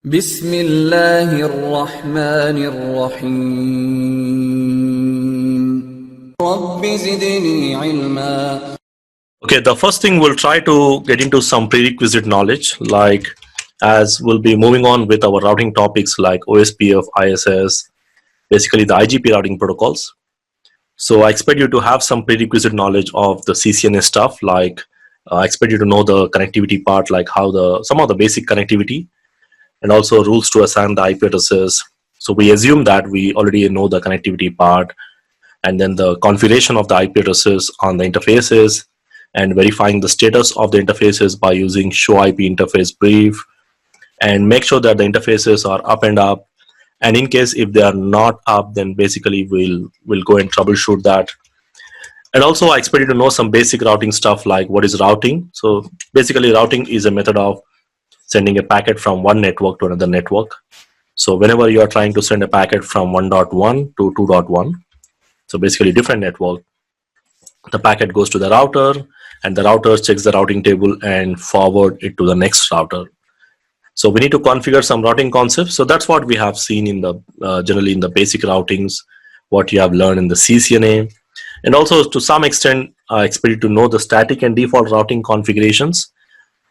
بسم الله الرحمن الرحيم رب زدني علما. Okay, the first thing we'll try to get into some prerequisite knowledge, like as we'll be moving on with our routing topics like OSPF, ISS, basically the IGP routing protocols. So I expect you to have some prerequisite knowledge of the CCNA stuff, like I expect you to know the connectivity part, like how some of the basic connectivity, and also rules to assign the IP addresses. So we assume that we already know the connectivity part, and then the configuration of the IP addresses on the interfaces, and verifying the status of the interfaces by using show IP interface brief, and make sure that the interfaces are up and up. And in case if they are not up, then basically we'll go and troubleshoot that. And also I expect you to know some basic routing stuff, like what is routing. So basically routing is a method of sending a packet from one network to another network. So whenever you are trying to send a packet from 1.1 to 2.1, so basically different network, the packet goes to the router, and the router checks the routing table and forward it to the next router. So we need to configure some routing concepts. So that's what we have seen in the generally in the basic routings, what you have learned in the CCNA. And also to some extent, I expect you to know the static and default routing configurations.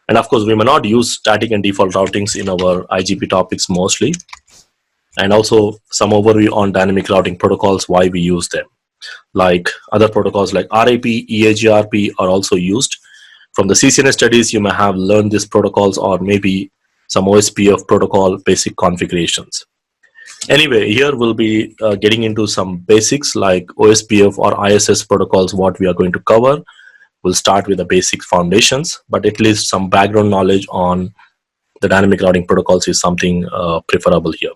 And of course, we may not use static and default routings in our IGP topics mostly. And also some overview on dynamic routing protocols, why we use them. Like other protocols like RAP, EAGRP are also used. From the CCNA studies, you may have learned these protocols, or maybe some OSPF protocol basic configurations. Anyway, here we'll be getting into some basics like OSPF or ISS protocols, what we are going to cover. We'll start with the basic foundations, but at least some background knowledge on the dynamic routing protocols is something preferable here.